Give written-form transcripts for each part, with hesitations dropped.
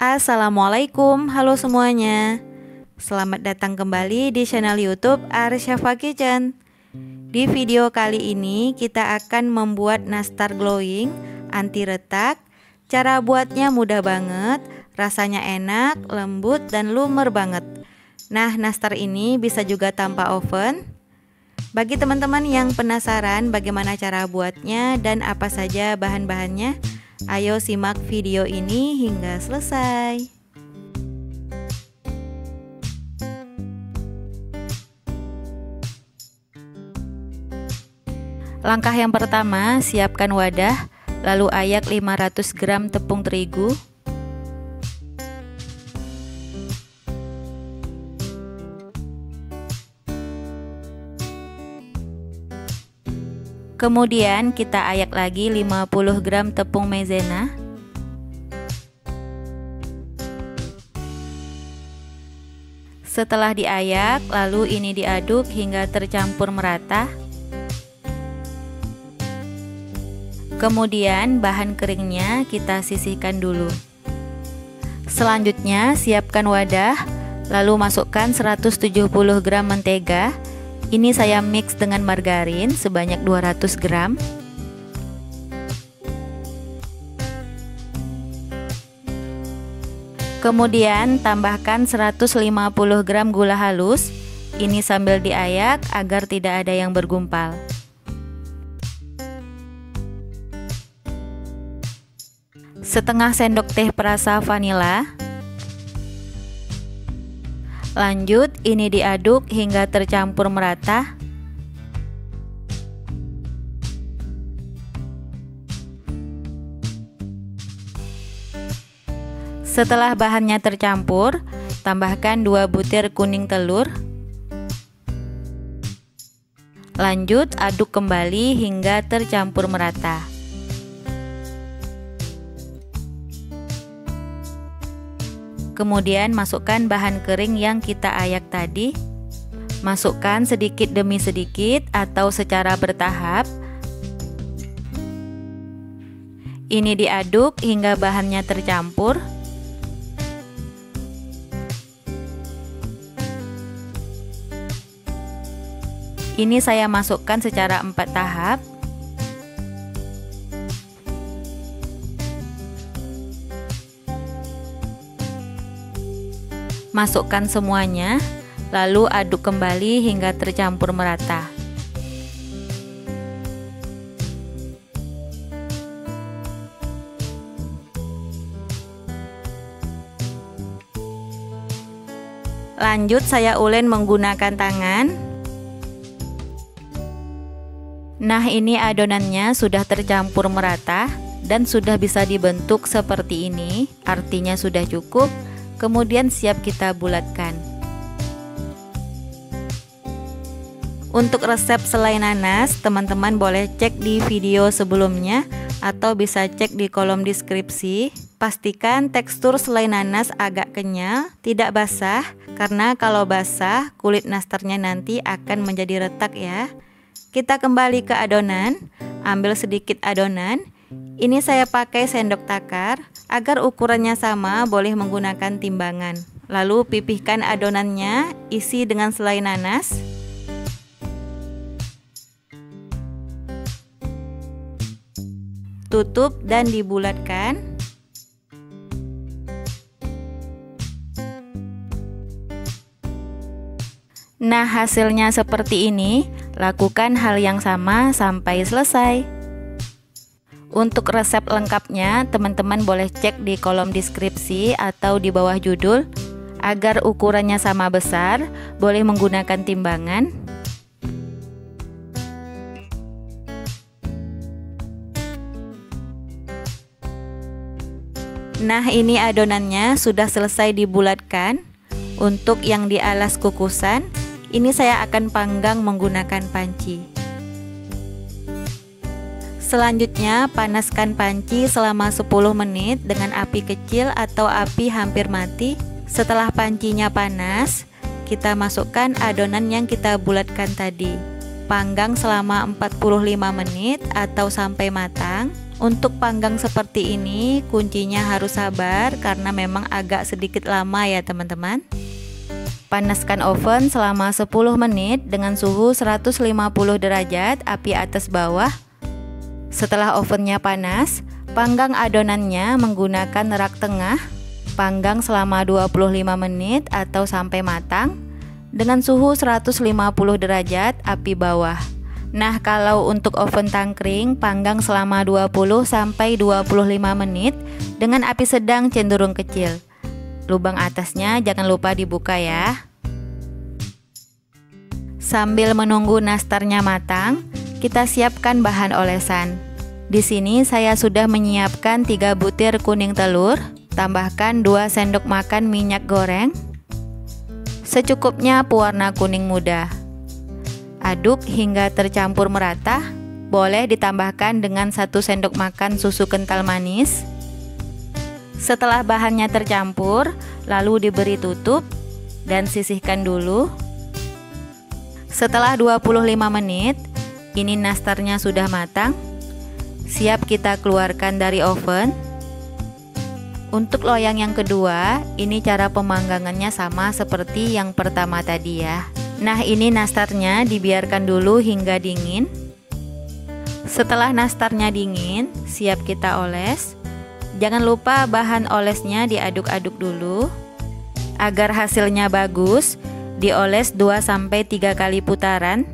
Assalamualaikum, halo semuanya. Selamat datang kembali di channel YouTube Arsyafa Kitchen. Di video kali ini kita akan membuat nastar glowing anti retak. Cara buatnya mudah banget, rasanya enak, lembut dan lumer banget. Nah, nastar ini bisa juga tanpa oven. Bagi teman-teman yang penasaran bagaimana cara buatnya dan apa saja bahan-bahannya, ayo simak video ini hingga selesai. Langkah yang pertama, siapkan wadah, lalu ayak 500 gram tepung terigu, kemudian kita ayak lagi 50 gram tepung maizena, setelah diayak lalu ini diaduk hingga tercampur merata. Kemudian bahan keringnya kita sisihkan dulu. Selanjutnya siapkan wadah, lalu masukkan 170 gram mentega. Ini saya mix dengan margarin sebanyak 200 gram. Kemudian tambahkan 150 gram gula halus. Ini sambil diayak agar tidak ada yang bergumpal. Setengah sendok teh perasa vanila. Lanjut, ini diaduk hingga tercampur merata. Setelah bahannya tercampur, tambahkan 2 butir kuning telur. Lanjut, aduk kembali hingga tercampur merata. Kemudian masukkan bahan kering yang kita ayak tadi. Masukkan sedikit demi sedikit atau secara bertahap. Ini diaduk hingga bahannya tercampur. Ini saya masukkan secara 4 tahap. Masukkan semuanya, lalu aduk kembali hingga tercampur merata. Lanjut saya ulen menggunakan tangan. Nah, ini adonannya sudah tercampur merata dan sudah bisa dibentuk seperti ini, artinya sudah cukup. Kemudian siap kita bulatkan. Untuk resep selai nanas, teman-teman boleh cek di video sebelumnya atau bisa cek di kolom deskripsi. Pastikan tekstur selai nanas agak kenyal, tidak basah, karena kalau basah kulit nastarnya nanti akan menjadi retak ya. Kita kembali ke adonan, ambil sedikit adonan. Ini saya pakai sendok takar. Agar ukurannya sama, boleh menggunakan timbangan. Lalu pipihkan adonannya, isi dengan selai nanas. Tutup dan dibulatkan. Nah, hasilnya seperti ini. Lakukan hal yang sama sampai selesai. Untuk resep lengkapnya, teman-teman boleh cek di kolom deskripsi atau di bawah judul. Agar ukurannya sama besar, boleh menggunakan timbangan. Nah, ini adonannya sudah selesai dibulatkan. Untuk yang di alas kukusan, ini saya akan panggang menggunakan panci. Selanjutnya, panaskan panci selama 10 menit dengan api kecil atau api hampir mati. Setelah pancinya panas, kita masukkan adonan yang kita bulatkan tadi. Panggang selama 45 menit atau sampai matang. Untuk panggang seperti ini kuncinya harus sabar karena memang agak sedikit lama ya teman-teman. Panaskan oven selama 10 menit dengan suhu 150 derajat, api atas bawah. Setelah ovennya panas, panggang adonannya menggunakan rak tengah. Panggang selama 25 menit atau sampai matang dengan suhu 150 derajat, api bawah. Nah, kalau untuk oven tangkring, panggang selama 20 sampai 25 menit dengan api sedang cenderung kecil. Lubang atasnya jangan lupa dibuka ya. Sambil menunggu nastarnya matang, kita siapkan bahan olesan. Di sini saya sudah menyiapkan 3 butir kuning telur, tambahkan 2 sendok makan minyak goreng, secukupnya pewarna kuning muda. Aduk hingga tercampur merata, boleh ditambahkan dengan 1 sendok makan susu kental manis. Setelah bahannya tercampur, lalu diberi tutup dan sisihkan dulu. Setelah 25 menit, ini nastarnya sudah matang. Siap kita keluarkan dari oven. Untuk loyang yang kedua, ini cara pemanggangannya sama seperti yang pertama tadi ya. Nah, ini nastarnya dibiarkan dulu hingga dingin. Setelah nastarnya dingin, siap kita oles. Jangan lupa bahan olesnya diaduk-aduk dulu. Agar hasilnya bagus, dioles 2-3 kali putaran.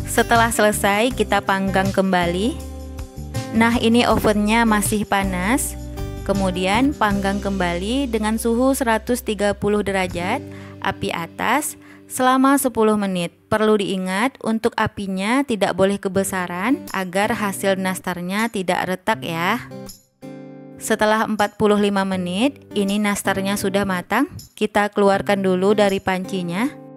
Setelah selesai, kita panggang kembali. Nah, ini ovennya masih panas. Kemudian panggang kembali dengan suhu 130 derajat, api atas selama 10 menit. Perlu diingat untuk apinya tidak boleh kebesaran agar hasil nastarnya tidak retak ya. Setelah 45 menit, ini nastarnya sudah matang. Kita keluarkan dulu dari pancinya.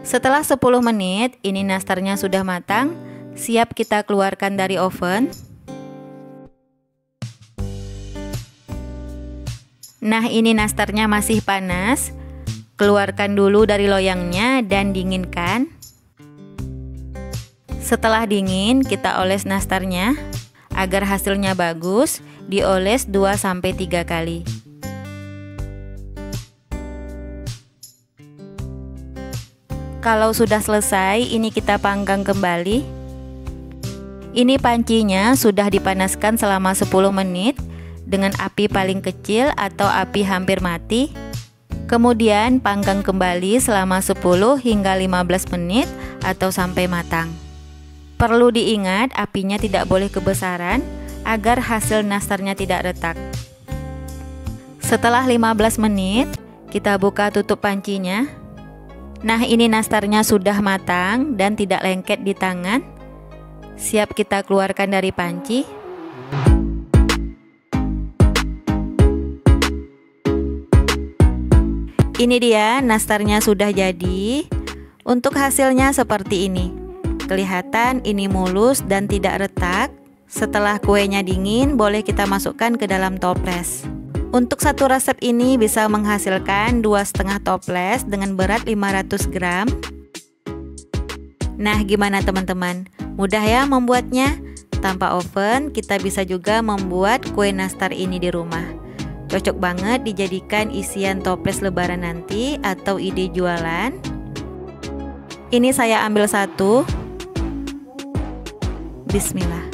Setelah 10 menit, ini nastarnya sudah matang, siap kita keluarkan dari oven. Nah, ini nastarnya masih panas. Keluarkan dulu dari loyangnya dan dinginkan. Setelah dingin, kita oles nastarnya. Agar hasilnya bagus, dioles 2-3 kali. Kalau sudah selesai, ini kita panggang kembali. Ini pancinya sudah dipanaskan selama 10 menit dengan api paling kecil atau api hampir mati. Kemudian panggang kembali selama 10 hingga 15 menit atau sampai matang. Perlu diingat apinya tidak boleh kebesaran agar hasil nastarnya tidak retak. Setelah 15 menit, kita buka tutup pancinya. Nah, ini nastarnya sudah matang dan tidak lengket di tangan. Siap kita keluarkan dari panci. Ini dia nastarnya sudah jadi. Untuk hasilnya seperti ini. Kelihatan ini mulus dan tidak retak. Setelah kuenya dingin, boleh kita masukkan ke dalam toples. Untuk satu resep ini bisa menghasilkan 2,5 toples dengan berat 500 gram. Nah, gimana teman-teman? Mudah ya membuatnya? Tanpa oven, kita bisa juga membuat kue nastar ini di rumah. Cocok banget dijadikan isian toples lebaran nanti atau ide jualan. Ini saya ambil satu. Bismillah.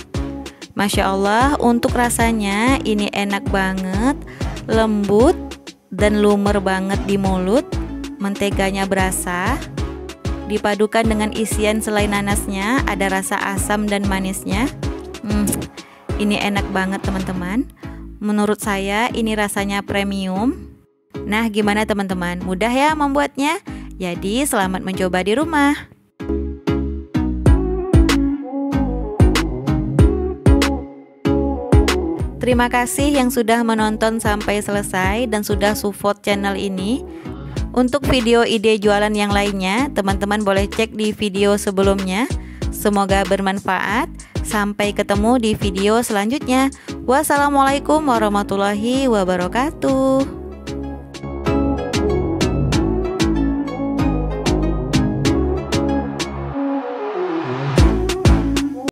Masya Allah, untuk rasanya ini enak banget. Lembut dan lumer banget di mulut. Menteganya berasa. Dipadukan dengan isian selai nanasnya, ada rasa asam dan manisnya. Ini enak banget teman-teman. Menurut saya ini rasanya premium. Nah, gimana teman-teman? Mudah ya membuatnya? Jadi selamat mencoba di rumah. Terima kasih yang sudah menonton sampai selesai dan sudah support channel ini. Untuk video ide jualan yang lainnya, teman-teman boleh cek di video sebelumnya. Semoga bermanfaat. Sampai ketemu di video selanjutnya. Wassalamualaikum warahmatullahi wabarakatuh.